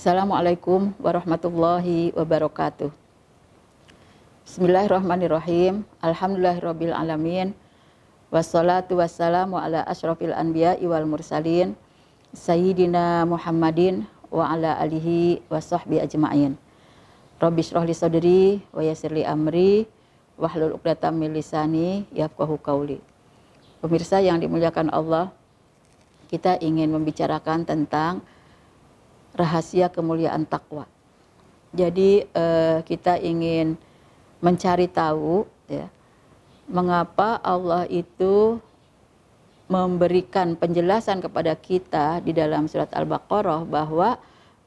Assalamualaikum warahmatullahi wabarakatuh. Bismillahirrahmanirrahim. Alhamdulillahirabbil alamin. Wassalatu wassalamu ala asyrafil anbiya'i wal mursalin sayyidina Muhammadin wa ala alihi wa sahbihi ajma'in. Rabbi shrah li sadri wa yassir li amri wahlul 'uqdatam min lisani yafqahu qauli. Pemirsa yang dimuliakan Allah, kita ingin membicarakan tentang rahasia kemuliaan takwa. Jadi kita ingin mencari tahu ya, mengapa Allah itu memberikan penjelasan kepada kita di dalam surat Al-Baqarah bahwa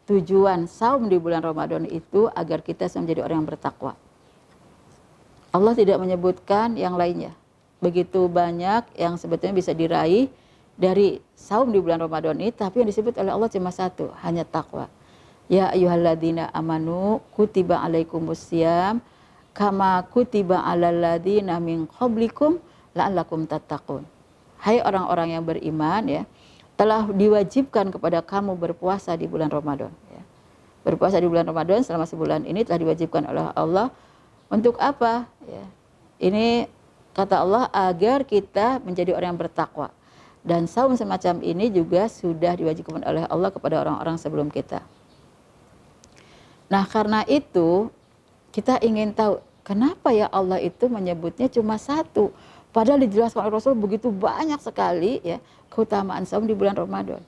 tujuan saum di bulan Ramadan itu agar kita menjadi orang yang bertakwa. Allah tidak menyebutkan yang lainnya. Begitu banyak yang sebetulnya bisa diraih dari saum di bulan Ramadan ini, tapi yang disebut oleh Allah cuma satu, hanya takwa. Ya ayyuhalladzina amanu kutiba alaikumussyam kama kutiba alal ladzina min qablikum la'allakum tattaqun. Hai orang-orang yang beriman ya, telah diwajibkan kepada kamu berpuasa di bulan Ramadan ya. Berpuasa di bulan Ramadan selama sebulan ini telah diwajibkan oleh Allah untuk apa ya? Ini kata Allah agar kita menjadi orang yang bertakwa. Dan saum semacam ini juga sudah diwajibkan oleh Allah kepada orang-orang sebelum kita. Nah, karena itu kita ingin tahu kenapa ya Allah itu menyebutnya cuma satu. Padahal dijelaskan oleh Rasul begitu banyak sekali ya keutamaan saum di bulan Ramadan.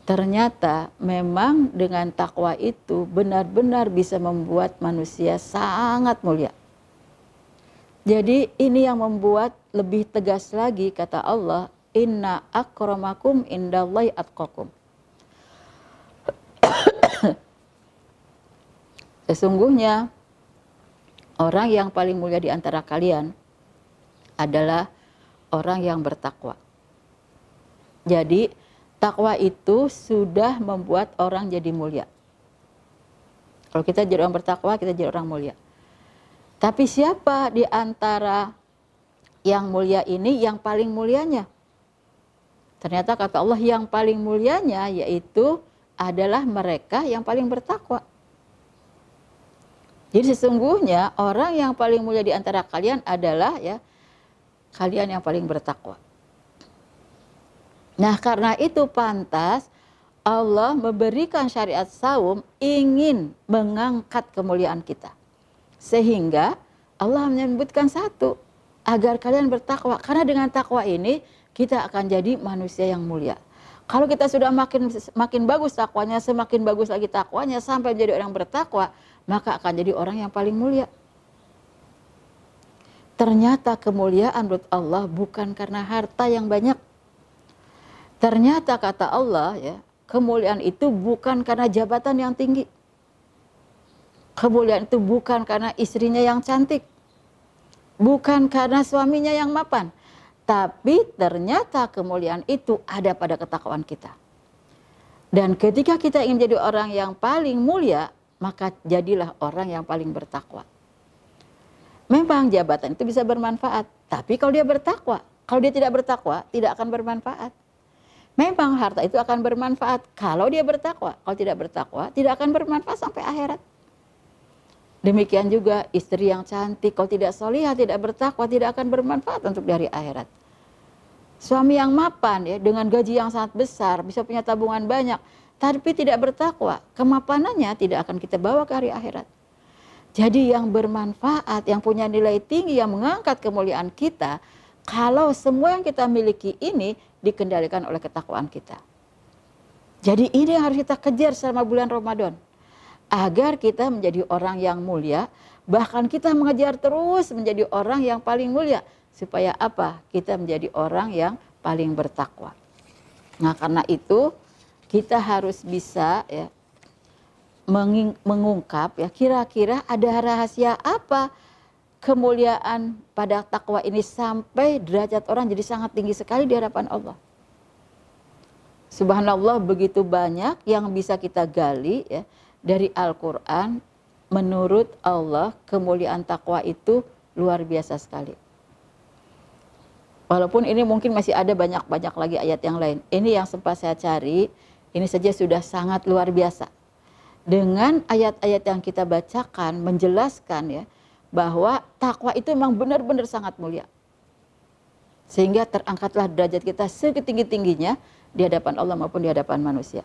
Ternyata memang dengan takwa itu benar-benar bisa membuat manusia sangat mulia. Jadi ini yang membuat lebih tegas lagi kata Allah, inna akramakum indallahi atqakum. Sesungguhnya orang yang paling mulia di antara kalian adalah orang yang bertakwa. Jadi takwa itu sudah membuat orang jadi mulia. Kalau kita jadi orang bertakwa, kita jadi orang mulia. Tapi siapa di antara yang mulia ini yang paling mulianya? Ternyata kata Allah yang paling mulianya yaitu adalah mereka yang paling bertakwa. Jadi sesungguhnya orang yang paling mulia di antara kalian adalah ya kalian yang paling bertakwa. Nah, karena itu pantas Allah memberikan syariat saum ingin mengangkat kemuliaan kita. Sehingga Allah menyebutkan satu, agar kalian bertakwa. Karena dengan takwa ini kita akan jadi manusia yang mulia. Kalau kita sudah makin bagus takwanya, semakin bagus lagi takwanya sampai menjadi orang bertakwa, maka akan jadi orang yang paling mulia. Ternyata kemuliaan menurut Allah bukan karena harta yang banyak. Ternyata kata Allah ya, kemuliaan itu bukan karena jabatan yang tinggi. Kemuliaan itu bukan karena istrinya yang cantik, bukan karena suaminya yang mapan, tapi ternyata kemuliaan itu ada pada ketakwaan kita. Dan ketika kita ingin jadi orang yang paling mulia, maka jadilah orang yang paling bertakwa. Memang jabatan itu bisa bermanfaat, tapi kalau dia bertakwa, kalau dia tidak bertakwa, tidak akan bermanfaat. Memang harta itu akan bermanfaat kalau dia bertakwa, kalau tidak bertakwa, tidak akan bermanfaat sampai akhirat. Demikian juga istri yang cantik, kalau tidak solihah, tidak bertakwa, tidak akan bermanfaat untuk dari akhirat. Suami yang mapan ya, dengan gaji yang sangat besar, bisa punya tabungan banyak, tapi tidak bertakwa, kemapanannya tidak akan kita bawa ke hari akhirat. Jadi yang bermanfaat, yang punya nilai tinggi, yang mengangkat kemuliaan kita, kalau semua yang kita miliki ini dikendalikan oleh ketakwaan kita. Jadi ini yang harus kita kejar selama bulan Ramadan. Agar kita menjadi orang yang mulia, bahkan kita mengejar terus menjadi orang yang paling mulia. Supaya apa? Kita menjadi orang yang paling bertakwa. Nah, karena itu kita harus bisa ya mengungkap ya kira-kira ada rahasia apa kemuliaan pada takwa ini sampai derajat orang jadi sangat tinggi sekali di hadapan Allah. Subhanallah, begitu banyak yang bisa kita gali ya dari Al-Quran. Menurut Allah kemuliaan takwa itu luar biasa sekali. Walaupun ini mungkin masih ada banyak lagi ayat yang lain. Ini yang sempat saya cari, ini saja sudah sangat luar biasa. Dengan ayat-ayat yang kita bacakan menjelaskan ya bahwa takwa itu memang benar-benar sangat mulia. Sehingga terangkatlah derajat kita setinggi-tingginya di hadapan Allah maupun di hadapan manusia.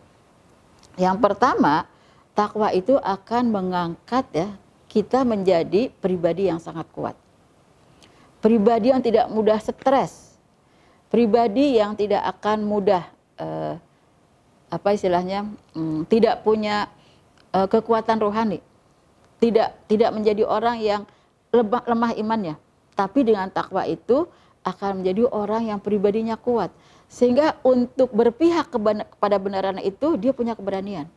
Yang pertama, takwa itu akan mengangkat ya kita menjadi pribadi yang sangat kuat. Pribadi yang tidak mudah stres. Pribadi yang tidak akan mudah tidak punya kekuatan rohani. Tidak menjadi orang yang lemah imannya, tapi dengan takwa itu akan menjadi orang yang pribadinya kuat, sehingga untuk berpihak kepada kebenaran itu dia punya keberanian.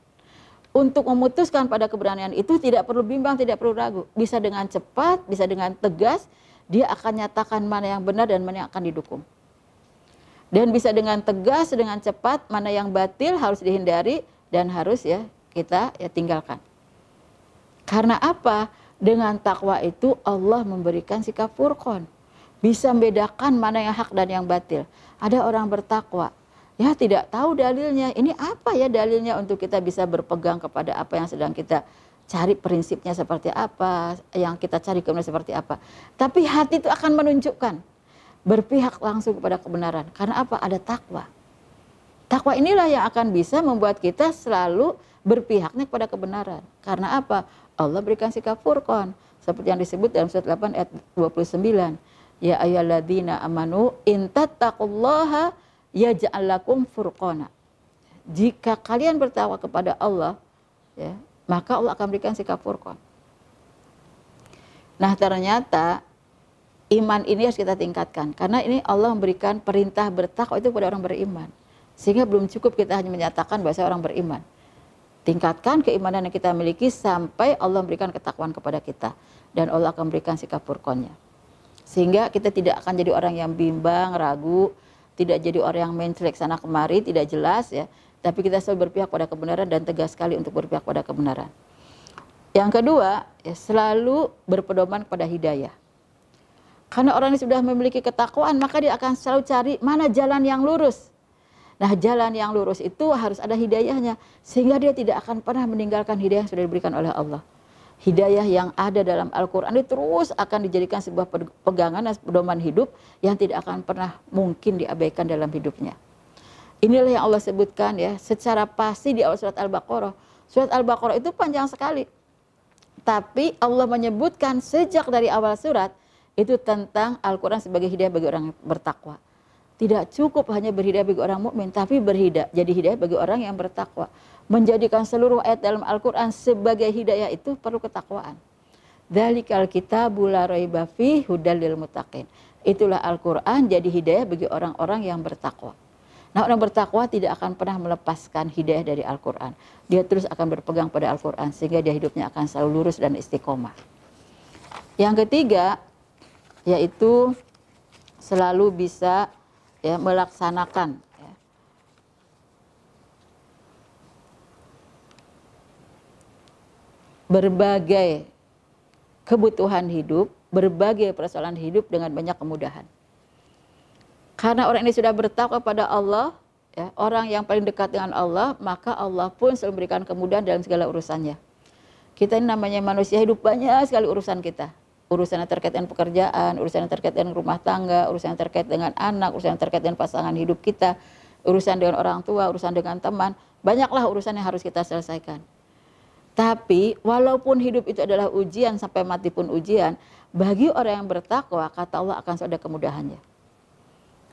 Untuk memutuskan pada keberanian itu tidak perlu bimbang, tidak perlu ragu, bisa dengan cepat, bisa dengan tegas dia akan nyatakan mana yang benar dan mana yang akan didukung, dan bisa dengan tegas, dengan cepat mana yang batil harus dihindari dan harus ya kita tinggalkan. Karena apa? Dengan takwa itu Allah memberikan sikap furqan. Bisa membedakan mana yang hak dan yang batil. Ada orang bertakwa, ya tidak tahu dalilnya. Ini apa ya dalilnya untuk kita bisa berpegang kepada apa yang sedang kita cari, prinsipnya seperti apa, yang kita cari kebenaran seperti apa. Tapi hati itu akan menunjukkan. Berpihak langsung kepada kebenaran. Karena apa? Ada takwa. Takwa inilah yang akan bisa membuat kita selalu berpihaknya kepada kebenaran. Karena apa? Allah berikan sikap furqan seperti yang disebut dalam surat 8 ayat 29. Ya ayyuhalladzina amanu in tattaqullaha yaj'al lakum furqana. Jika kalian bertakwa kepada Allah ya, maka Allah akan berikan sikap furqan. Nah, ternyata iman ini harus kita tingkatkan karena ini Allah memberikan perintah bertakwa itu kepada orang beriman. Sehingga belum cukup kita hanya menyatakan bahwa saya orang beriman. Tingkatkan keimanan yang kita miliki sampai Allah memberikan ketakwaan kepada kita. Dan Allah akan memberikan sikap furqannya. Sehingga kita tidak akan jadi orang yang bimbang, ragu. Tidak jadi orang yang mencelek sana kemari, tidak jelas ya. Tapi kita selalu berpihak pada kebenaran dan tegas sekali untuk berpihak pada kebenaran. Yang kedua, ya, selalu berpedoman kepada hidayah. Karena orang yang sudah memiliki ketakwaan, maka dia akan selalu cari mana jalan yang lurus. Nah, jalan yang lurus itu harus ada hidayahnya. Sehingga dia tidak akan pernah meninggalkan hidayah yang sudah diberikan oleh Allah. Hidayah yang ada dalam Al-Quran itu terus akan dijadikan sebuah pegangan dan pedoman hidup yang tidak akan pernah mungkin diabaikan dalam hidupnya. Inilah yang Allah sebutkan ya secara pasti di awal surat Al-Baqarah. Surat Al-Baqarah itu panjang sekali. Tapi Allah menyebutkan sejak dari awal surat itu tentang Al-Quran sebagai hidayah bagi orang yang bertakwa. Tidak cukup hanya berhidayah bagi orang mukmin, tapi jadi hidayah bagi orang yang bertakwa. Menjadikan seluruh ayat dalam Al-Quran sebagai hidayah itu perlu ketakwaan. Dzalikal kitabu la raiba fihi hudal lil muttaqin. Itulah Al-Quran jadi hidayah bagi orang-orang yang bertakwa. Nah, orang bertakwa tidak akan pernah melepaskan hidayah dari Al-Quran. Dia terus akan berpegang pada Al-Quran sehingga dia hidupnya akan selalu lurus dan istiqomah. Yang ketiga yaitu selalu bisa ya melaksanakan ya, berbagai kebutuhan hidup, berbagai persoalan hidup dengan banyak kemudahan. Karena orang ini sudah bertakwa pada Allah, ya, orang yang paling dekat dengan Allah, maka Allah pun selalu memberikan kemudahan dalam segala urusannya. Kita ini namanya manusia, hidup banyak sekali urusan kita. Urusan yang terkait dengan pekerjaan, urusan yang terkait dengan rumah tangga, urusan yang terkait dengan anak, urusan yang terkait dengan pasangan hidup kita, urusan dengan orang tua, urusan dengan teman. Banyaklah urusan yang harus kita selesaikan. Tapi walaupun hidup itu adalah ujian, sampai mati pun ujian, bagi orang yang bertakwa, kata Allah akan selalu ada kemudahannya.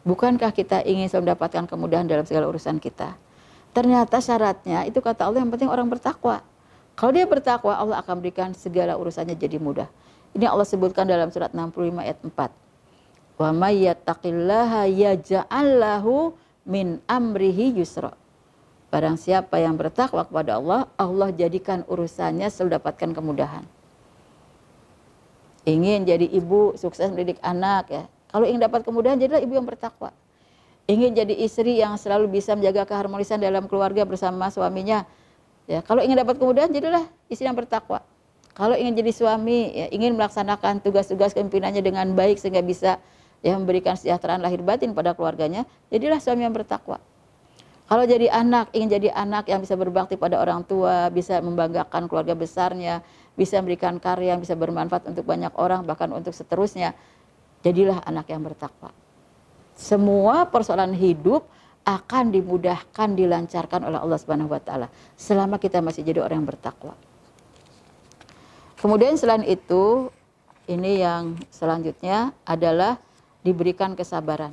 Bukankah kita ingin selalu mendapatkan kemudahan dalam segala urusan kita? Ternyata syaratnya itu kata Allah yang penting orang bertakwa. Kalau dia bertakwa, Allah akan berikan segala urusannya jadi mudah. Ini Allah sebutkan dalam surat 65 ayat 4. Wa may yattaqillaha yaj'al lahu min amrihi yusra. Barang siapa yang bertakwa kepada Allah, Allah jadikan urusannya selalu dapatkan kemudahan. Ingin jadi ibu, sukses mendidik anak ya. Kalau ingin dapat kemudahan, jadilah ibu yang bertakwa. Ingin jadi istri yang selalu bisa menjaga keharmonisan dalam keluarga bersama suaminya. Ya, kalau ingin dapat kemudahan, jadilah istri yang bertakwa. Kalau ingin jadi suami, ya, ingin melaksanakan tugas-tugas kepemimpinannya dengan baik sehingga bisa ya memberikan kesejahteraan lahir batin pada keluarganya, jadilah suami yang bertakwa. Kalau jadi anak, ingin jadi anak yang bisa berbakti pada orang tua, bisa membanggakan keluarga besarnya, bisa memberikan karya yang bisa bermanfaat untuk banyak orang, bahkan untuk seterusnya, jadilah anak yang bertakwa. Semua persoalan hidup akan dimudahkan, dilancarkan oleh Allah Subhanahu wa taala selama kita masih jadi orang yang bertakwa. Kemudian selain itu, ini yang selanjutnya adalah diberikan kesabaran.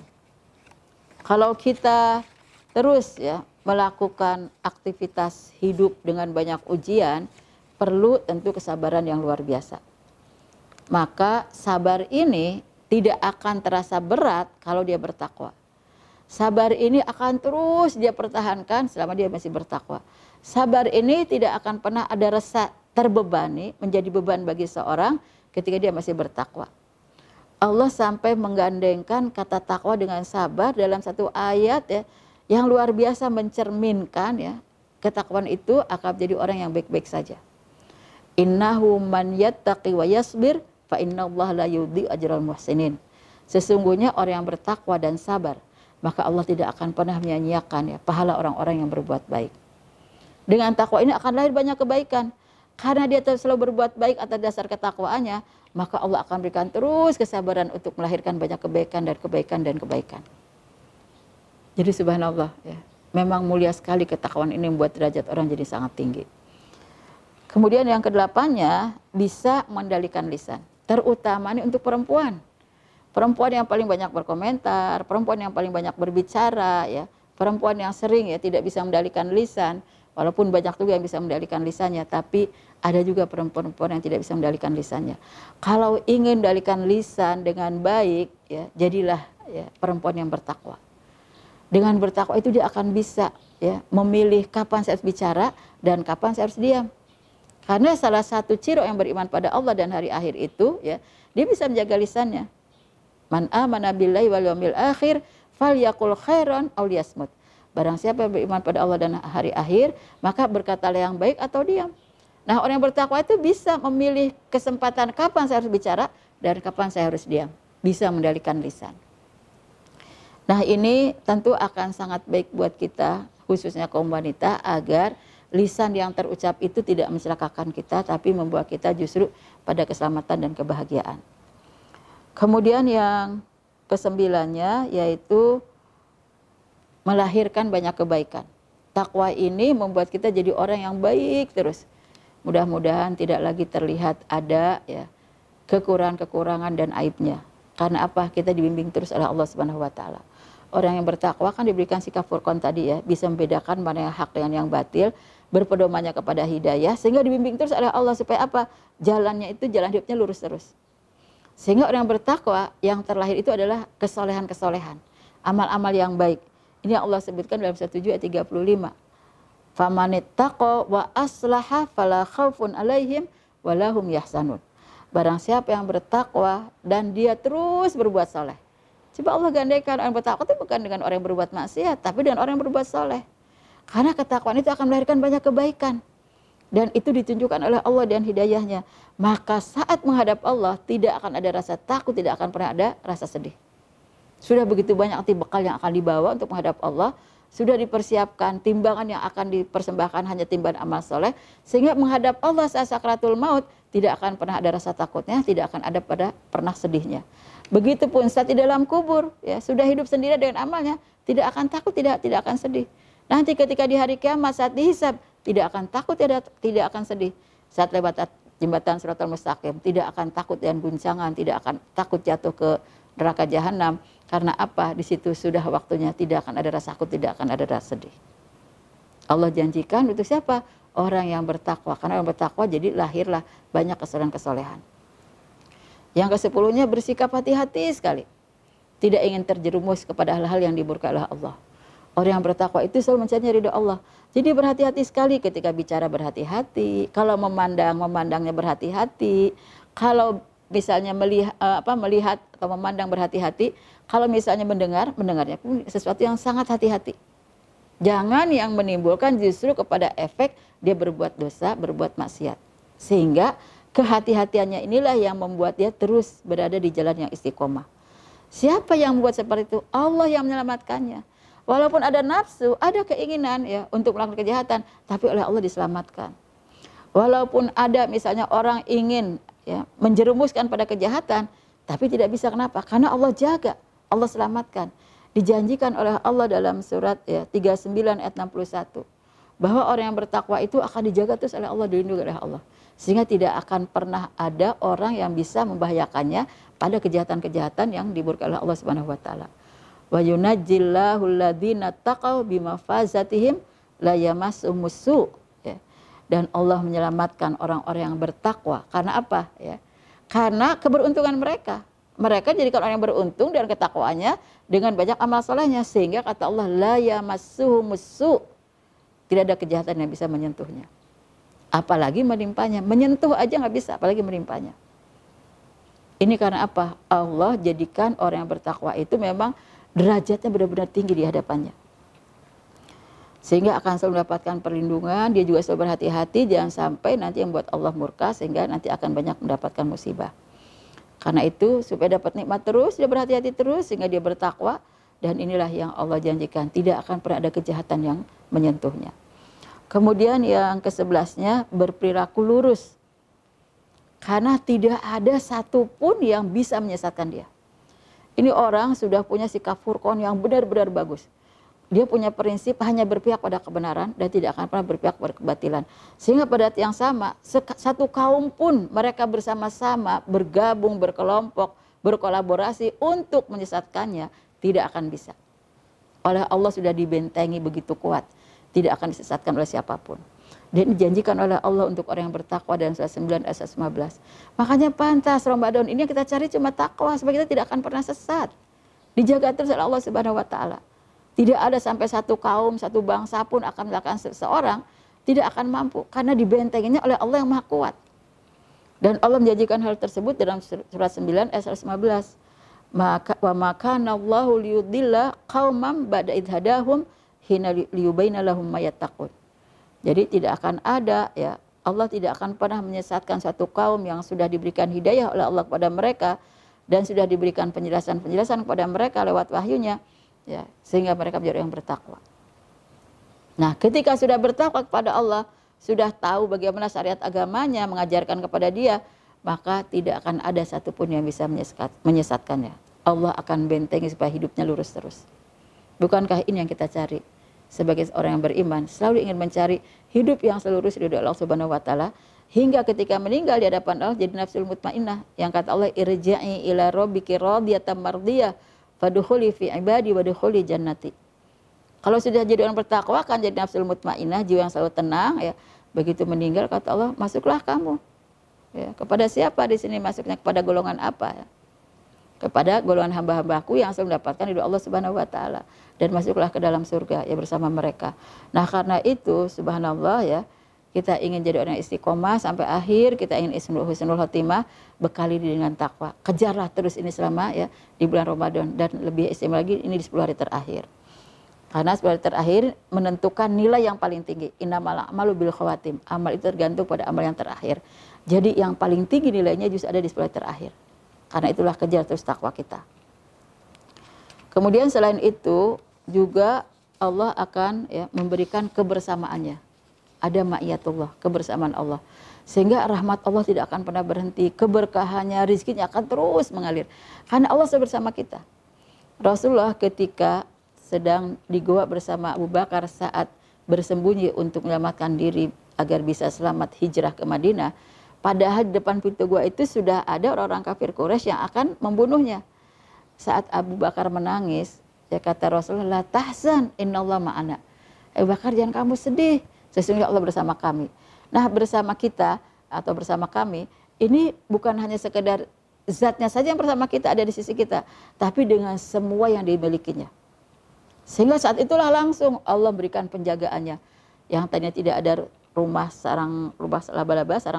Kalau kita terus ya melakukan aktivitas hidup dengan banyak ujian, perlu tentu kesabaran yang luar biasa. Maka sabar ini tidak akan terasa berat kalau dia bertakwa. Sabar ini akan terus dia pertahankan selama dia masih bertakwa. Sabar ini tidak akan pernah ada rasa terbebani, menjadi beban bagi seorang ketika dia masih bertakwa. Allah sampai menggandengkan kata takwa dengan sabar dalam satu ayat ya, yang luar biasa mencerminkan ya, ketakwaan itu akan menjadi orang yang baik-baik saja. Innahu man yattaqi wa yasbir fa innallaha la yudhi'u ajral muhsinin. Sesungguhnya orang yang bertakwa dan sabar, maka Allah tidak akan pernah menyia-nyiakan ya pahala orang-orang yang berbuat baik. Dengan takwa ini akan lahir banyak kebaikan. Karena dia selalu berbuat baik atas dasar ketakwaannya, maka Allah akan berikan terus kesabaran untuk melahirkan banyak kebaikan dan kebaikan dan kebaikan. Jadi subhanallah ya, memang mulia sekali ketakwaan ini membuat derajat orang jadi sangat tinggi. Kemudian yang kedelapannya, bisa mengendalikan lisan. Terutama ini untuk perempuan. Perempuan yang paling banyak berkomentar, perempuan yang paling banyak berbicara ya, perempuan yang sering ya tidak bisa mengendalikan lisan. Walaupun banyak juga yang bisa mengendalikan lisannya, tapi ada juga perempuan-perempuan yang tidak bisa mengendalikan lisannya. Kalau ingin mengendalikan lisan dengan baik, ya, jadilah ya, perempuan yang bertakwa. Dengan bertakwa itu dia akan bisa ya, memilih kapan saya harus bicara dan kapan saya harus diam. Karena salah satu ciri yang beriman pada Allah dan hari akhir itu, ya, dia bisa menjaga lisannya. Man amana billahi wal yawmil akhir falyaqul khairan aw liyasmut. Barang siapa yang beriman pada Allah dan hari akhir, maka berkatalah yang baik atau diam. Nah, orang yang bertakwa itu bisa memilih kesempatan kapan saya harus bicara dan kapan saya harus diam. Bisa mengendalikan lisan. Nah, ini tentu akan sangat baik buat kita, khususnya kaum wanita, agar lisan yang terucap itu tidak mencelakakan kita, tapi membawa kita justru pada keselamatan dan kebahagiaan. Kemudian yang kesembilannya yaitu melahirkan banyak kebaikan. Takwa ini membuat kita jadi orang yang baik terus. Mudah-mudahan tidak lagi terlihat ada ya kekurangan-kekurangan dan aibnya. Karena apa? Kita dibimbing terus oleh Allah Subhanahu wa taala. Orang yang bertakwa kan diberikan sikap Furqan tadi ya, bisa membedakan mana yang hak dengan yang batil, berpedomannya kepada hidayah, sehingga dibimbing terus oleh Allah supaya apa? Jalannya itu jalan hidupnya lurus terus. Sehingga orang yang bertakwa yang terlahir itu adalah kesolehan-kesolehan, amal-amal yang baik. Ini yang Allah sebutkan dalam 1 ayat 35. Famanittaqa wa aslaha fala khaufun alaihim walahum yahzanun. Barang siapa yang bertakwa dan dia terus berbuat soleh. Coba Allah gandaikan orang bertakwa itu bukan dengan orang yang berbuat maksiat, tapi dengan orang yang berbuat soleh. Karena ketakwaan itu akan melahirkan banyak kebaikan. Dan itu ditunjukkan oleh Allah dan hidayahnya. Maka saat menghadap Allah tidak akan ada rasa takut, tidak akan pernah ada rasa sedih. Sudah begitu banyak bekal yang akan dibawa untuk menghadap Allah. Sudah dipersiapkan timbangan yang akan dipersembahkan hanya timbangan amal soleh. Sehingga menghadap Allah saat sakratul maut tidak akan pernah ada rasa takutnya, tidak akan ada pernah sedihnya. Begitupun saat di dalam kubur, ya sudah hidup sendiri dengan amalnya, tidak akan takut, tidak akan sedih. Nanti ketika di hari kiamat saat dihisab, tidak akan takut, tidak akan sedih. Saat lewat jembatan Shiratal Mustaqim, tidak akan takut dan guncangan, tidak akan takut jatuh ke neraka jahanam. Karena apa? Di situ sudah waktunya tidak akan ada rasa takut, tidak akan ada rasa sedih. Allah janjikan untuk siapa? Orang yang bertakwa. Karena orang bertakwa jadi lahirlah banyak kesolehan-kesolehan. Yang ke-10-nya bersikap hati-hati sekali. Tidak ingin terjerumus kepada hal-hal yang dimurkai oleh Allah. Orang yang bertakwa itu selalu mencari ridha Allah. Jadi berhati-hati sekali ketika bicara, berhati-hati. Kalau memandangnya berhati-hati. Kalau misalnya melihat atau memandang berhati-hati, kalau misalnya mendengarnya pun sesuatu yang sangat hati-hati. Jangan yang menimbulkan justru kepada efek dia berbuat dosa, berbuat maksiat. Sehingga kehati-hatiannya inilah yang membuat dia terus berada di jalan yang istiqomah. Siapa yang membuat seperti itu? Allah yang menyelamatkannya. Walaupun ada nafsu, ada keinginan ya untuk melakukan kejahatan, tapi oleh Allah diselamatkan. Walaupun ada misalnya orang ingin ya menjerumuskan pada kejahatan, tapi tidak bisa. Kenapa? Karena Allah jaga, Allah selamatkan. Dijanjikan oleh Allah dalam surat ya 39 ayat 61 bahwa orang yang bertakwa itu akan dijaga terus oleh Allah, dilindungi oleh Allah. Sehingga tidak akan pernah ada orang yang bisa membahayakannya pada kejahatan-kejahatan yang diburuk oleh Allah Subhanahu wa taala. Wa yunajjillahu alladziina taqaw bimafazatihim la yamassuhum su', ya. Dan Allah menyelamatkan orang-orang yang bertakwa. Karena apa? Ya. Karena keberuntungan mereka. Mereka jadikan orang yang beruntung dan ketakwaannya dengan banyak amal solehnya, sehingga kata Allah la yamassuhum su', tidak ada kejahatan yang bisa menyentuhnya. Apalagi menimpanya, menyentuh aja nggak bisa, apalagi menimpanya. Ini karena apa? Allah jadikan orang yang bertakwa itu memang derajatnya benar-benar tinggi di hadapannya. Sehingga akan selalu mendapatkan perlindungan, dia juga selalu berhati-hati, jangan sampai nanti yang buat Allah murka, sehingga nanti akan banyak mendapatkan musibah. Karena itu, supaya dapat nikmat terus, dia berhati-hati terus, sehingga dia bertakwa, dan inilah yang Allah janjikan, tidak akan pernah ada kejahatan yang menyentuhnya. Kemudian yang ke-11-nya, berperilaku lurus. Karena tidak ada satupun yang bisa menyesatkan dia. Ini orang sudah punya sikap furqan yang benar-benar bagus. Dia punya prinsip hanya berpihak pada kebenaran dan tidak akan pernah berpihak pada kebatilan. Sehingga pada saat yang sama, satu kaum pun mereka bersama-sama bergabung, berkelompok, berkolaborasi untuk menyesatkannya, tidak akan bisa. Oleh Allah sudah dibentengi begitu kuat, tidak akan disesatkan oleh siapapun. Dan dijanjikan oleh Allah untuk orang yang bertakwa dalam surah 9 ayat 15. Makanya pantas Ramadan ini yang kita cari cuma takwa, supaya kita tidak akan pernah sesat. Dijaga terus oleh Allah Subhanahu wa taala. Tidak ada sampai satu kaum, satu bangsa pun akan melakukan seseorang tidak akan mampu, karena dibentenginya oleh Allah yang Maha Kuat. Dan Allah menjanjikan hal tersebut dalam surah 9 ayat 115. Wa makana Allahu liyudilla qaumam ba'da idh hadahum hina liyubaina lahum mayattaqun. Jadi tidak akan ada ya, Allah tidak akan pernah menyesatkan satu kaum yang sudah diberikan hidayah oleh Allah kepada mereka dan sudah diberikan penjelasan-penjelasan kepada mereka lewat wahyunya ya, sehingga mereka menjadi orang yang bertakwa. Nah, ketika sudah bertakwa kepada Allah, sudah tahu bagaimana syariat agamanya mengajarkan kepada dia, maka tidak akan ada satupun yang bisa menyesatkannya. Allah akan bentengi supaya hidupnya lurus terus. Bukankah ini yang kita cari? Sebagai orang yang beriman, selalu ingin mencari hidup yang selalu lurus di Allah Subhanahu wa taala, hingga ketika meninggal di hadapan Allah jadi nafsul mutmainnah, yang kata Allah irji'i ila rabbiki radiyatan mardiyah fadkhuli fi ibadi wadkhuli jannati. Kalau sudah jadi orang bertakwa kan jadi nafsul mutmainnah, jiwa yang selalu tenang ya. Begitu meninggal kata Allah, masuklah kamu. Ya, kepada siapa di sini masuknya? Kepada golongan apa ya? Kepada golongan hamba-hambaku yang selalu mendapatkan ridho Allah Subhanahu wa taala, dan masuklah ke dalam surga ya bersama mereka. Nah, karena itu subhanallah ya, kita ingin jadi orang istiqomah sampai akhir, kita ingin husnul khotimah, bekali diri dengan takwa. Kejarlah terus ini selama ya di bulan Ramadan, dan lebih istimewa lagi ini di 10 hari terakhir. Karena 10 hari terakhir menentukan nilai yang paling tinggi. Innamal a'malu bil khawatim. Amal itu tergantung pada amal yang terakhir. Jadi yang paling tinggi nilainya justru ada di 10 hari terakhir. Karena itulah kejar terus takwa kita. Kemudian selain itu juga Allah akan ya memberikan kebersamaannya. Ada ma'iyatullah, kebersamaan Allah. Sehingga rahmat Allah tidak akan pernah berhenti, keberkahannya, rizkinya akan terus mengalir. Karena Allah bersama kita. Rasulullah ketika sedang di goa bersama Abu Bakar saat bersembunyi untuk menyelamatkan diri agar bisa selamat hijrah ke Madinah, padahal di depan pintu gua itu sudah ada orang-orang kafir Quraisy yang akan membunuhnya. Saat Abu Bakar menangis, ya kata Rasulullah, tahzan innallaha ma'ana. Abu Bakar, jangan kamu sedih, sesungguhnya Allah bersama kami. Nah, bersama kita atau bersama kami, ini bukan hanya sekedar zatnya saja yang bersama kita, ada di sisi kita, tapi dengan semua yang dimilikinya. Sehingga saat itulah langsung Allah berikan penjagaannya. Yang tadinya tidak ada rumah sarang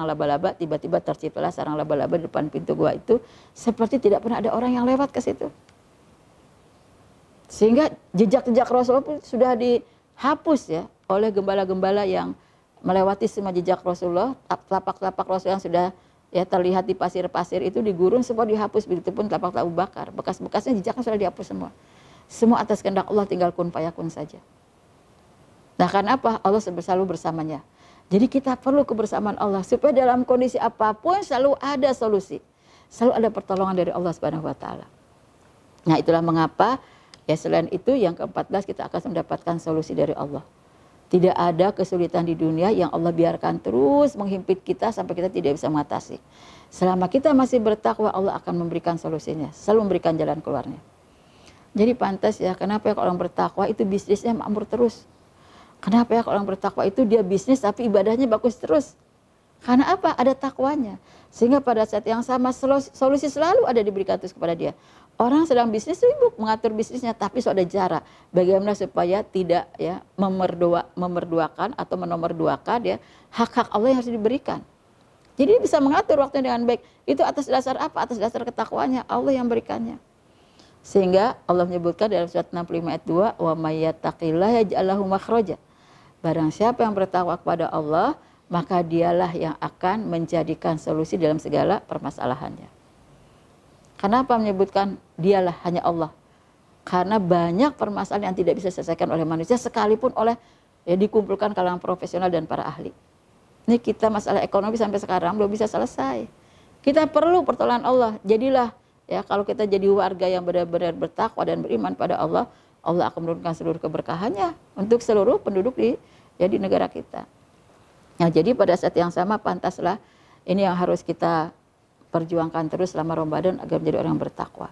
laba-laba, tiba-tiba terciptalah sarang laba-laba di depan pintu gua itu, seperti tidak pernah ada orang yang lewat ke situ. Sehingga jejak-jejak Rasulullah pun sudah dihapus ya oleh gembala-gembala yang melewati semua jejak Rasulullah. Telapak-telapak Rasul yang sudah ya terlihat di pasir-pasir itu digurun, semua dihapus. Begitupun telapak Abu Bakar, bekas-bekasnya jejaknya sudah dihapus semua. Semua atas kehendak Allah, tinggal kun fayakun saja. Nah, karena apa? Allah selalu bersamanya. Jadi kita perlu kebersamaan Allah supaya dalam kondisi apapun selalu ada solusi, selalu ada pertolongan dari Allah Subhanahu wa taala. Nah, itulah mengapa ya selain itu yang ke-14 kita akan mendapatkan solusi dari Allah. Tidak ada kesulitan di dunia yang Allah biarkan terus menghimpit kita sampai kita tidak bisa mengatasi. Selama kita masih bertakwa, Allah akan memberikan solusinya, selalu memberikan jalan keluarnya. Jadi pantas ya, kenapa ya kalau orang bertakwa itu bisnisnya makmur terus? Kenapa ya kalau orang bertakwa itu dia bisnis tapi ibadahnya bagus terus? Karena apa? Ada takwanya. Sehingga pada saat yang sama solusi selalu ada diberikan terus kepada dia. Orang sedang bisnis sibuk mengatur bisnisnya, tapi sudah ada cara bagaimana supaya tidak ya memerduakan atau menomorduakan ya hak-hak Allah yang harus diberikan. Jadi dia bisa mengatur waktunya dengan baik. Itu atas dasar apa? Atas dasar ketakwanya, Allah yang berikannya. Sehingga Allah menyebutkan dalam surat 65 ayat 2, wa may yattaqillaha yaj'al lahu makhraja. Barang siapa yang bertakwa kepada Allah, maka dialah yang akan menjadikan solusi dalam segala permasalahannya. Kenapa menyebutkan dialah hanya Allah? Karena banyak permasalahan yang tidak bisa diselesaikan oleh manusia sekalipun oleh ya dikumpulkan kalangan profesional dan para ahli. Ini kita masalah ekonomi sampai sekarang belum bisa selesai. Kita perlu pertolongan Allah. Jadilah ya kalau kita jadi warga yang benar-benar bertakwa dan beriman pada Allah, Allah akan menurunkan seluruh keberkahannya untuk seluruh penduduk di negara kita. Nah, jadi pada saat yang sama pantaslah ini yang harus kita perjuangkan terus selama Ramadan agar menjadi orang yang bertakwa.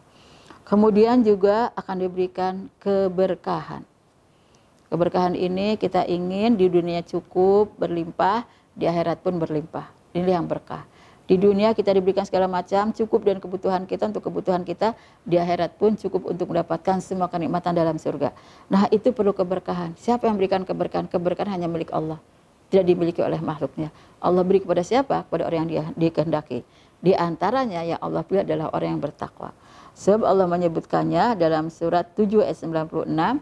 Kemudian juga akan diberikan keberkahan. Keberkahan ini kita ingin di dunia cukup, berlimpah, di akhirat pun berlimpah. Ini yang berkah. Di dunia kita diberikan segala macam, cukup dan kebutuhan kita untuk kebutuhan kita, di akhirat pun cukup untuk mendapatkan semua kenikmatan dalam surga. Nah, itu perlu keberkahan. Siapa yang memberikan keberkahan? Keberkahan hanya milik Allah, tidak dimiliki oleh makhluknya. Allah beri kepada siapa? Kepada orang yang dia dikehendaki. Di antaranya yang Allah pilih adalah orang yang bertakwa. Sebab Allah menyebutkannya dalam surat 7 ayat 96,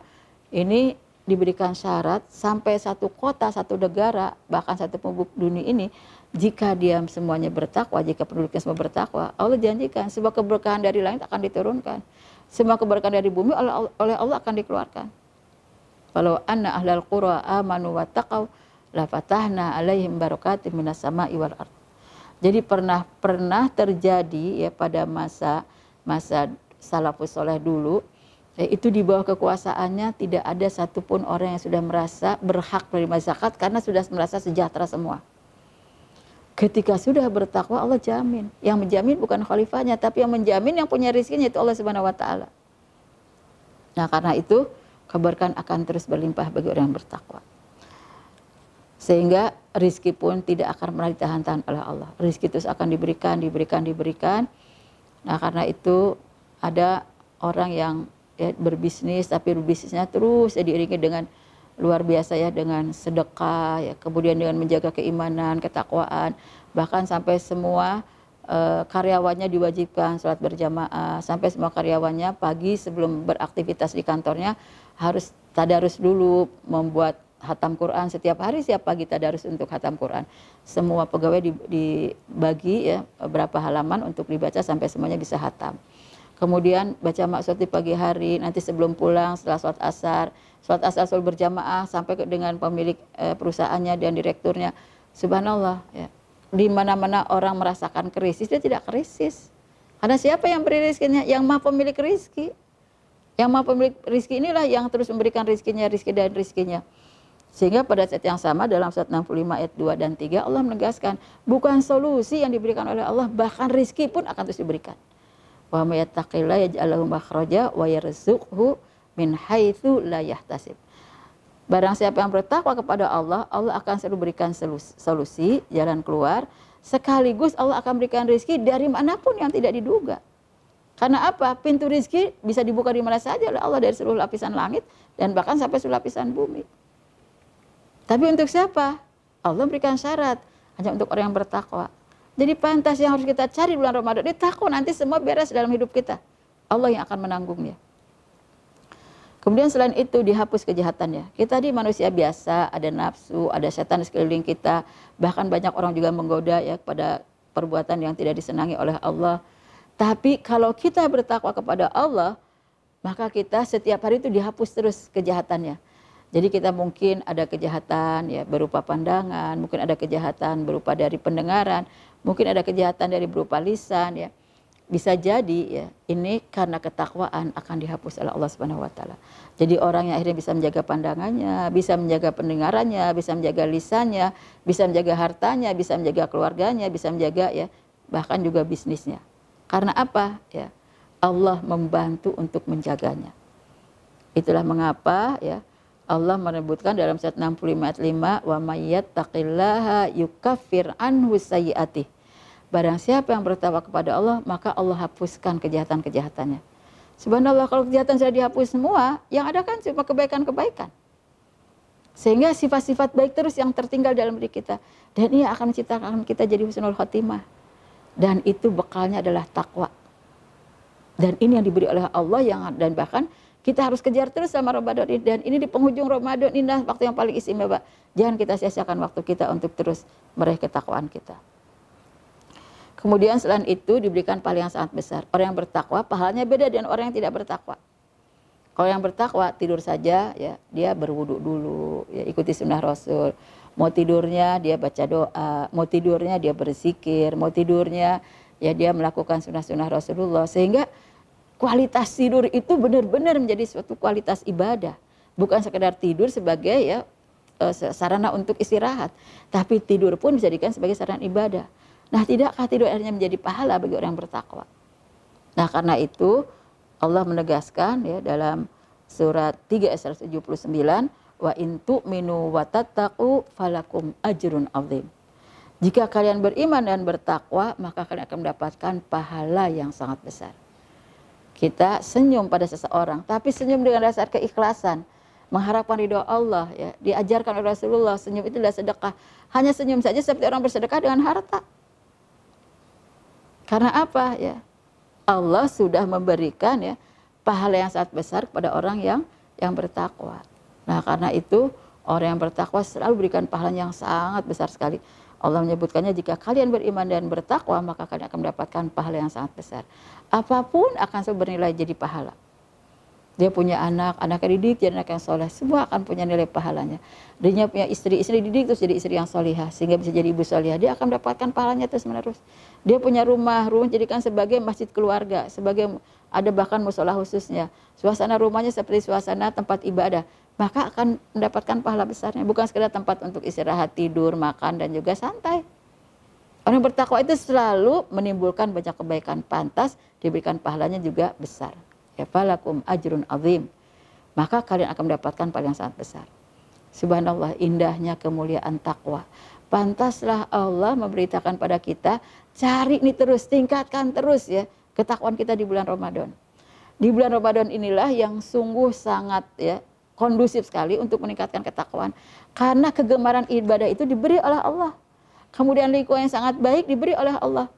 ini diberikan syarat sampai satu kota, satu negara, bahkan satu penduduk dunia ini, jika dia semuanya bertakwa, jika penduduknya semua bertakwa, Allah janjikan sebuah keberkahan dari langit akan diturunkan. Semua keberkahan dari bumi oleh Allah akan dikeluarkan. Kalau anna ahlal qura amanu wa taqaw la fatahna alaihim barakatim minas sama'i wal ardh. Jadi pernah terjadi ya pada masa salafus soleh dulu, itu di bawah kekuasaannya tidak ada satupun orang yang sudah merasa berhak menerima zakat karena sudah merasa sejahtera semua. Ketika sudah bertakwa, Allah jamin. Yang menjamin bukan khalifahnya, tapi yang menjamin yang punya rizkinya itu Allah Subhanahu wa taala. Nah, karena itu keberkahan akan terus berlimpah bagi orang yang bertakwa. Sehingga rizki pun tidak akan pernah ditahan-tahan oleh Allah. Rizki terus akan diberikan. Nah, karena itu ada orang yang ya, berbisnis, tapi berbisnisnya terus ya, diiringi dengan luar biasa ya, dengan sedekah ya, kemudian dengan menjaga keimanan, ketakwaan, bahkan sampai semua karyawannya diwajibkan sholat berjamaah, sampai semua karyawannya pagi sebelum beraktivitas di kantornya harus tadarus dulu, membuat hatam Quran setiap hari, setiap pagi tadarus untuk hatam Quran. Semua pegawai dibagi ya berapa halaman untuk dibaca sampai semuanya bisa hatam. Kemudian baca maksud di pagi hari, nanti sebelum pulang setelah sholat asar selalu berjamaah sampai dengan pemilik perusahaannya dan direkturnya. Subhanallah ya. Di mana-mana orang merasakan krisis, dia tidak krisis. Karena siapa yang beri rizkinya? Yang Maha Pemilik rizki. Yang Maha Pemilik rizki inilah yang terus memberikan rizkinya. Sehingga pada saat yang sama dalam surat 65 ayat 2 dan 3 Allah menegaskan bukan solusi yang diberikan oleh Allah, bahkan rizki pun akan terus diberikan. Wa may yattaqillaha yaj'al lahu makhraja wa yarzuqhu min haitsu la yahtasib. Barang siapa yang bertakwa kepada Allah, Allah akan selalu berikan solusi, jalan keluar, sekaligus Allah akan berikan rezeki dari manapun yang tidak diduga. Karena apa? Pintu rezeki bisa dibuka di mana saja oleh Allah dari seluruh lapisan langit dan bahkan sampai seluruh lapisan bumi. Tapi untuk siapa? Allah berikan syarat hanya untuk orang yang bertakwa. Jadi pantas yang harus kita cari bulan Ramadan ini takwa, nanti semua beres dalam hidup kita. Allah yang akan menanggungnya. Kemudian selain itu dihapus kejahatannya. Kita di manusia biasa, ada nafsu, ada setan di sekeliling kita. Bahkan banyak orang juga menggoda ya kepada perbuatan yang tidak disenangi oleh Allah. Tapi kalau kita bertakwa kepada Allah, maka kita setiap hari itu dihapus terus kejahatannya. Jadi kita mungkin ada kejahatan ya berupa pandangan, mungkin ada kejahatan berupa dari pendengaran, mungkin ada kejahatan dari berupa lisan ya. Bisa jadi ya ini karena ketakwaan akan dihapus oleh Allah Subhanahu wa taala. Jadi orang yang akhirnya bisa menjaga pandangannya, bisa menjaga pendengarannya, bisa menjaga lisannya, bisa menjaga hartanya, bisa menjaga keluarganya, bisa menjaga ya bahkan juga bisnisnya. Karena apa? Ya Allah membantu untuk menjaganya. Itulah mengapa ya Allah menyebutkan dalam surat 65 ayat 5, wa may yattaqillaha yukaffir anhu sayyi'atih. Barang siapa yang bertakwa kepada Allah, maka Allah hapuskan kejahatan-kejahatannya. Subhanallah, kalau kejahatan sudah dihapus semua, yang ada kan cuma kebaikan-kebaikan. Sehingga sifat-sifat baik terus yang tertinggal dalam diri kita. Dan ini akan menciptakan kita jadi husnul khotimah. Dan itu bekalnya adalah takwa. Dan ini yang diberi oleh Allah dan bahkan kita harus kejar terus sama Ramadan ini. Dan ini di penghujung Ramadan ini waktu yang paling istimewa. Jangan kita sia-siakan waktu kita untuk terus meraih ketakwaan kita. Kemudian selain itu diberikan pahala yang sangat besar. Orang yang bertakwa pahalanya beda dengan orang yang tidak bertakwa. Kalau yang bertakwa tidur saja ya dia berwudu dulu, ya ikuti sunnah Rasul. Mau tidurnya dia baca doa, mau tidurnya dia berzikir, mau tidurnya ya dia melakukan sunnah-sunnah Rasulullah, sehingga kualitas tidur itu benar-benar menjadi suatu kualitas ibadah. Bukan sekedar tidur sebagai ya sarana untuk istirahat, tapi tidur pun bisa dijadikan sebagai sarana ibadah. Nah, tidakkah tidur akhirnya menjadi pahala bagi orang yang bertakwa? Nah, karena itu Allah menegaskan ya dalam surat 3 ayat 179, wa in tu'minu wa tattaqu falakum ajrun azim. Jika kalian beriman dan bertakwa, maka kalian akan mendapatkan pahala yang sangat besar. Kita senyum pada seseorang, tapi senyum dengan dasar keikhlasan, mengharapkan ridho Allah ya. Diajarkan oleh Rasulullah, senyum itu adalah sedekah. Hanya senyum saja seperti orang bersedekah dengan harta. Karena apa ya? Allah sudah memberikan ya pahala yang sangat besar kepada orang yang bertakwa. Nah, karena itu orang yang bertakwa selalu berikan pahala yang sangat besar sekali. Allah menyebutkannya, jika kalian beriman dan bertakwa, maka kalian akan mendapatkan pahala yang sangat besar. Apapun akan selalu bernilai jadi pahala. Dia punya anak, anaknya didik jadi anak yang soleh, semua akan punya nilai pahalanya. Dia punya istri didik terus jadi istri yang solihah, sehingga bisa jadi ibu solihah, dia akan mendapatkan pahalanya terus menerus. Dia punya rumah jadikan sebagai masjid keluarga, sebagai ada bahkan musola khususnya. Suasana rumahnya seperti suasana tempat ibadah, maka akan mendapatkan pahala besarnya. Bukan sekedar tempat untuk istirahat, tidur, makan, dan juga santai. Orang bertakwa itu selalu menimbulkan banyak kebaikan, pantas diberikan pahalanya juga besar. Ya falakum ajrun azim. Maka kalian akan mendapatkan pahala yang sangat besar. Subhanallah, indahnya kemuliaan takwa. Pantaslah Allah memberitakan pada kita, cari ini terus, tingkatkan terus ya ketakwaan kita di bulan Ramadan. Di bulan Ramadan inilah yang sungguh sangat ya kondusif sekali untuk meningkatkan ketakwaan. Karena kegemaran ibadah itu diberi oleh Allah. Kemudian lingkungan yang sangat baik diberi oleh Allah.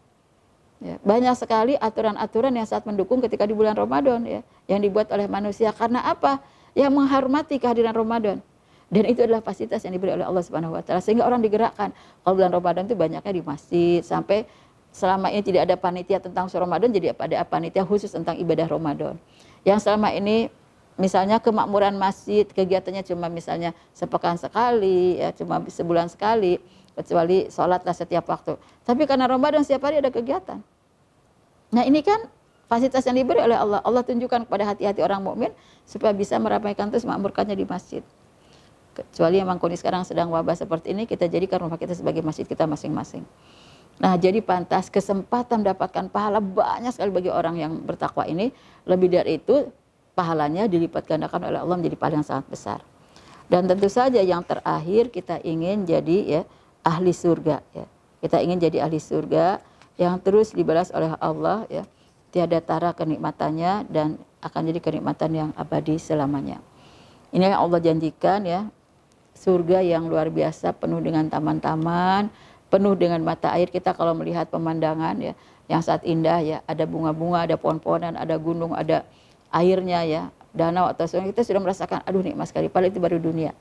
Ya, banyak sekali aturan-aturan yang sangat mendukung ketika di bulan Ramadan ya, yang dibuat oleh manusia. Karena apa? Yang menghormati kehadiran Ramadan. Dan itu adalah fasilitas yang diberi oleh Allah Subhanahu wa taala, sehingga orang digerakkan. Kalau bulan Ramadan itu banyaknya di masjid, sampai selama ini tidak ada panitia tentang Ramadan, jadi ada panitia khusus tentang ibadah Ramadan. Yang selama ini misalnya kemakmuran masjid, kegiatannya cuma misalnya sepekan sekali, ya cuma sebulan sekali, kecuali sholatlah setiap waktu. Tapi karena Ramadan setiap hari ada kegiatan. Nah, ini kan fasilitas yang diberi oleh Allah. Allah tunjukkan kepada hati-hati orang mukmin supaya bisa meramaikan terus makmurkannya di masjid. Kecuali memang kondisi sekarang sedang wabah seperti ini, kita jadikan rumah kita sebagai masjid kita masing-masing. Nah, jadi pantas kesempatan mendapatkan pahala banyak sekali bagi orang yang bertakwa ini. Lebih dari itu, pahalanya dilipat gandakan oleh Allah menjadi pahala yang sangat besar. Dan tentu saja yang terakhir kita ingin jadi ya ahli surga ya. Kita ingin jadi ahli surga yang terus dibalas oleh Allah ya. Tiada tara kenikmatannya dan akan jadi kenikmatan yang abadi selamanya. Ini yang Allah janjikan ya. surga yang luar biasa, penuh dengan taman-taman, penuh dengan mata air. Kita kalau melihat pemandangan ya yang sangat indah ya, ada bunga-bunga, ada pohon-pohonan, ada gunung, ada airnya ya, danau atau sungai, kita sudah merasakan aduh nikmat sekali, padahal itu baru dunia.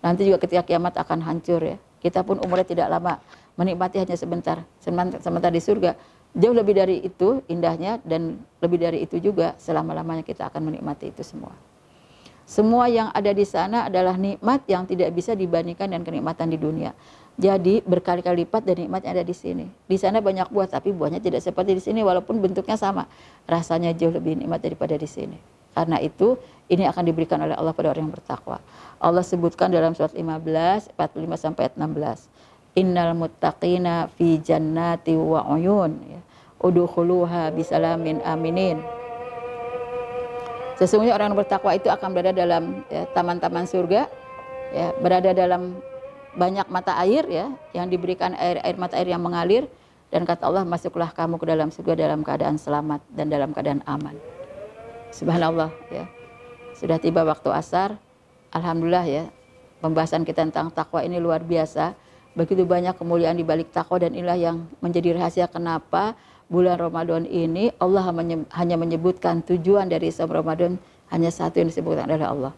Nanti juga ketika kiamat akan hancur ya. Kita pun umurnya tidak lama, menikmati hanya sebentar. Sementara di surga jauh lebih dari itu indahnya, dan lebih dari itu juga selama-lamanya kita akan menikmati itu semua. Semua yang ada di sana adalah nikmat yang tidak bisa dibandingkan dengan kenikmatan di dunia. Jadi berkali-kali lipat dari nikmat yang ada di sini. Di sana banyak buah, tapi buahnya tidak seperti di sini walaupun bentuknya sama. Rasanya jauh lebih nikmat daripada di sini. Karena itu ini akan diberikan oleh Allah pada orang yang bertakwa. Allah sebutkan dalam surat 15, 45 sampai 16. Innal muttaqina fi jannati wa uyun. Udkhuluha bisalamin aminin. Sesungguhnya orang yang bertakwa itu akan berada dalam taman-taman surga, ya, berada dalam banyak mata air ya, yang diberikan air mata air yang mengalir, dan kata Allah, masuklah kamu ke dalam surga dalam keadaan selamat dan dalam keadaan aman. Subhanallah ya. Sudah tiba waktu asar. Alhamdulillah ya. Pembahasan kita tentang takwa ini luar biasa. Begitu banyak kemuliaan di balik takwa, dan inilah yang menjadi rahasia kenapa bulan Ramadan ini Allah hanya menyebutkan tujuan dari saum Ramadan hanya satu yang disebutkan adalah Allah.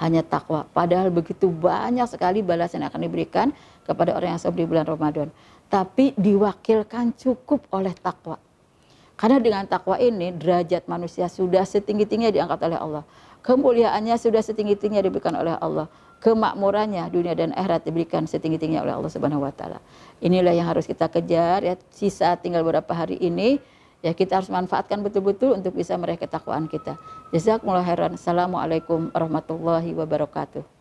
Hanya takwa. Padahal begitu banyak sekali balasan yang akan diberikan kepada orang yang saum di bulan Ramadan. Tapi diwakilkan cukup oleh takwa. Karena dengan takwa ini derajat manusia sudah setinggi-tingginya diangkat oleh Allah. Kemuliaannya sudah setinggi-tingginya diberikan oleh Allah. Kemakmurannya dunia dan akhirat diberikan setinggi-tingginya oleh Allah Subhanahu wa taala. Inilah yang harus kita kejar ya. Sisa tinggal beberapa hari ini ya, kita harus manfaatkan betul-betul untuk bisa meraih ketakwaan kita. Jazakumullah khairan. Assalamualaikum warahmatullahi wabarakatuh.